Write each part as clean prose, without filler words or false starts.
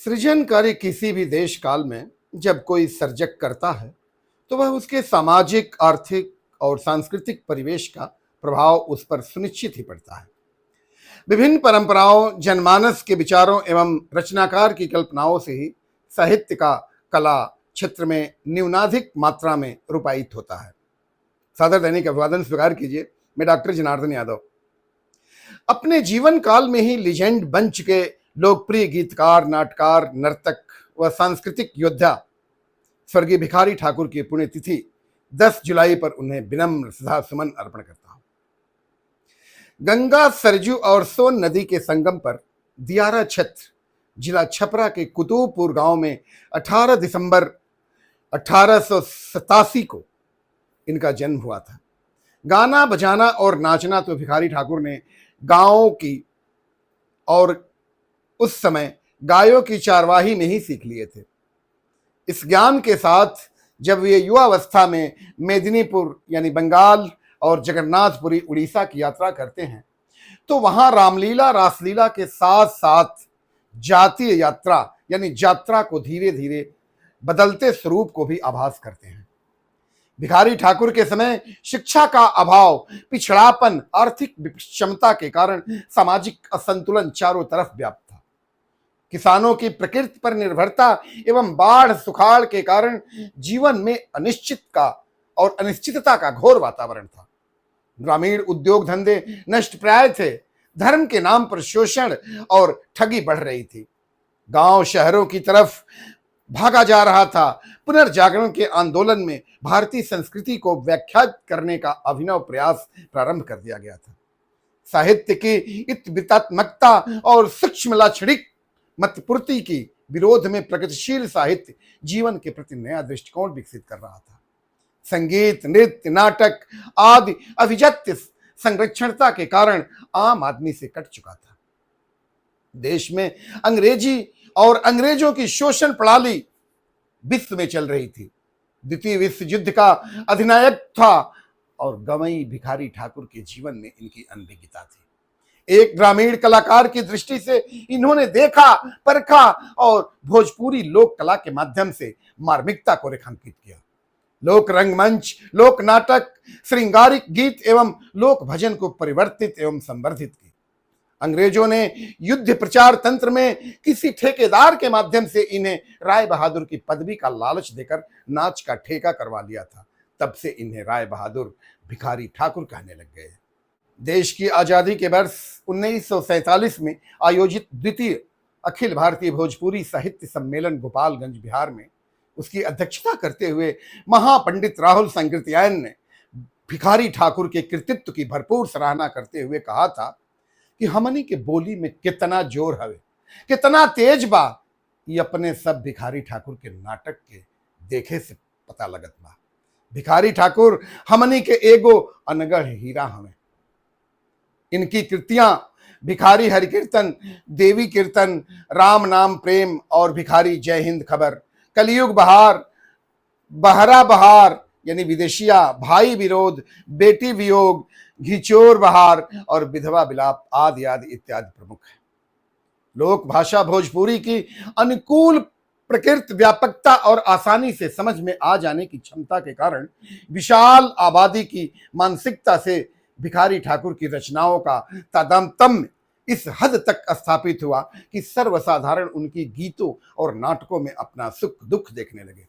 सृजन कार्य किसी भी देश काल में जब कोई सर्जक करता है तो वह उसके सामाजिक, आर्थिक और सांस्कृतिक परिवेश का प्रभाव उस पर सुनिश्चित ही पड़ता है। विभिन्न परंपराओं, जनमानस के विचारों एवं रचनाकार की कल्पनाओं से ही साहित्य का कला क्षेत्र में न्यूनाधिक मात्रा में रूपायित होता है। सादर दैनिक अभिवादन स्वीकार कीजिए। मैं डॉक्टर जनार्दन यादव। अपने जीवन काल में ही लीजेंड बन चुके लोकप्रिय गीतकार, नाटकार, नर्तक व सांस्कृतिक योद्धा स्वर्गीय भिखारी ठाकुर की पुण्यतिथि 10 जुलाई पर उन्हें विनम्र श्रद्धा सुमन अर्पण करता हूं। गंगा, सरजू और सोन नदी के संगम पर दियारा क्षेत्र, जिला छपरा के कुतुबपुर गांव में 18 दिसंबर 1887 को इनका जन्म हुआ था। गाना, बजाना और नाचना तो भिखारी ठाकुर ने गांव की और उस समय गायों की चारवाही में ही सीख लिए थे। इस ज्ञान के साथ जब वे युवावस्था में मेदिनीपुर यानी बंगाल और जगन्नाथपुरी उड़ीसा की यात्रा करते हैं तो वहां रामलीला, रासलीला के साथ साथ जातीय यात्रा यानी यात्रा को धीरे धीरे बदलते स्वरूप को भी आभास करते हैं। भिखारी ठाकुर के समय शिक्षा का अभाव, पिछड़ापन, आर्थिक विषमता के कारण सामाजिक असंतुलन चारों तरफ व्याप्त था। किसानों की प्रकृति पर निर्भरता एवं बाढ़ सुखाड़ के कारण जीवन में अनिश्चितता का घोर वातावरण था। ग्रामीण उद्योग धंधे नष्ट प्राय थे। धर्म के नाम पर शोषण और ठगी बढ़ रही थी। गांव शहरों की तरफ भागा जा रहा था। पुनर्जागरण के आंदोलन में भारतीय संस्कृति को व्याख्यात करने का अभिनव प्रयास प्रारंभ कर दिया गया था। साहित्य की इत्वितात्मकता और सूक्ष्म लाक्षणिक मतपूर्ति की विरोध में प्रगतिशील साहित्य जीवन के प्रति नया दृष्टिकोण विकसित कर रहा था। संगीत, नृत्य, नाटक आदि अभिजात्य संरक्षणता के कारण आम आदमी से कट चुका था। देश में अंग्रेजी और अंग्रेजों की शोषण प्रणाली विश्व में चल रही थी। द्वितीय विश्व युद्ध का अधिनायक था और गवई भिखारी ठाकुर के जीवन में इनकी अनभिज्ञता थी। एक ग्रामीण कलाकार की दृष्टि से इन्होंने देखा, परखा और भोजपुरी लोक कला के माध्यम से मार्मिकता को रेखांकित किया। लोक रंगमंच, लोक नाटक, श्रृंगारिक गीत एवं लोक भजन को परिवर्तित एवं संवर्धित किया। अंग्रेजों ने युद्ध प्रचार तंत्र में किसी ठेकेदार के माध्यम से इन्हें राय बहादुर की पदवी का लालच देकर नाच का ठेका करवा लिया था। तब से इन्हें राय बहादुर भिखारी ठाकुर कहने लग गए। देश की आजादी के वर्ष 1947 में आयोजित द्वितीय अखिल भारतीय भोजपुरी साहित्य सम्मेलन गोपालगंज, बिहार में उसकी अध्यक्षता करते हुए महापंडित राहुल संकृत्यायन ने भिखारी ठाकुर के कृतित्व की भरपूर सराहना करते हुए कहा था कि हमनी के बोली में कितना जोर हवे, कितना तेज बा, ये अपने सब भिखारी ठाकुर के नाटक के देखे से पता लगत बा। भिखारी ठाकुर हमनी के एगो अनगढ़ हीरा हमें। इनकी कृतियां भिखारी हरिकीर्तन, देवी कीर्तन, राम नाम प्रेम और भिखारी जय हिंद खबर, कलयुग बहार, बहरा बहार यानी विदेशिया, भाई विरोध, बेटी वियोग, घिचोर बहार और विधवा विलाप आदि आदि इत्यादि प्रमुख है। लोक भाषा भोजपुरी की अनुकूल प्रकृति, व्यापकता और आसानी से समझ में आ जाने की क्षमता के कारण विशाल आबादी की मानसिकता से भिखारी ठाकुर की रचनाओं का तादात्म्य इस हद तक स्थापित हुआ कि सर्वसाधारण उनकी गीतों और नाटकों में अपना सुख दुख देखने लगे।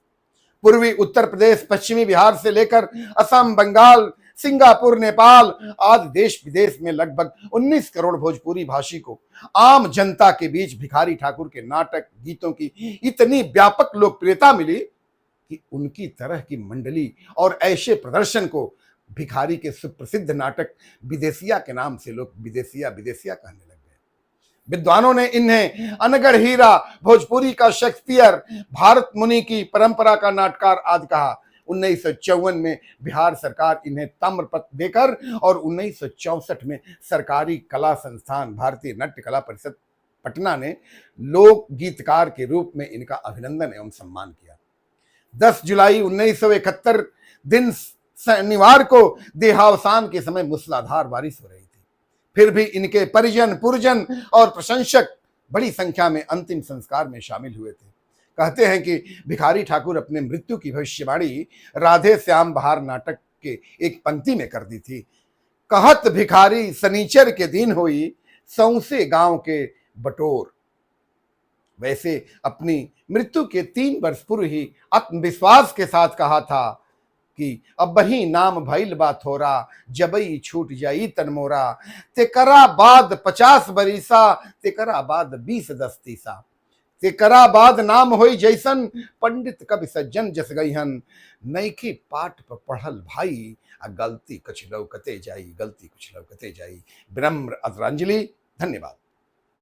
पूर्वी उत्तर प्रदेश, पश्चिमी बिहार से लेकर असम, बंगाल, सिंगापुर, नेपाल आदि देश विदेश में लगभग 19 करोड़ भोजपुरी भाषी को आम जनता के बीच भिखारी ठाकुर के नाटक, गीतों की इतनी व्यापक लोकप्रियता मिली कि उनकी तरह की मंडली और ऐसे प्रदर्शन को भिखारी के सुप्रसिद्ध नाटक विदेशिया के नाम से लोग विदेशिया विदेशिया कहने लगे। विद्वानों ने इन्हें अनगढ़ हीरा, भोजपुरी का शेक्सपियर, भारत मुनि की परंपरा का नाटकार आदि कहा। 1954 में बिहार सरकार इन्हें ताम्रपत्र देकर और 1964 में सरकारी कला संस्थान भारतीय नाट्य कला परिषद पटना ने लोक गीतकार के रूप में इनका अभिनंदन एवं सम्मान किया। 10 जुलाई 1971 दिन शनिवार को देहावसान के समय मूसलाधार बारिश हो रही थी। फिर भी इनके परिजन, पुरजन और प्रशंसक बड़ी संख्या में अंतिम संस्कार में शामिल हुए थे। कहते हैं कि भिखारी ठाकुर अपने मृत्यु की भविष्यवाणी राधे श्याम बहार नाटक के एक पंक्ति में कर दी थी। कहत भिखारी सनीचर के दिन हुई, सौंसे गांव के बटोर। वैसे अपनी मृत्यु के 3 वर्ष पूर्व ही आत्मविश्वास के साथ कहा था कि अब वही नाम भइल बा थोरा, जबई छूट जाई तन मोरा, तेकरा बाद 50 बरिसा, तेकरा बाद 20 दस्तीसा, तेकरा बाद नाम होई जैसन, पंडित कवि सज्जन जस गईहन, नईखी पाठ पर पढ़ल भाई, आ गलती कुछ लौकते जाई, गलती कुछ लौकते जाई। विनम्र आदरांजलि। धन्यवाद।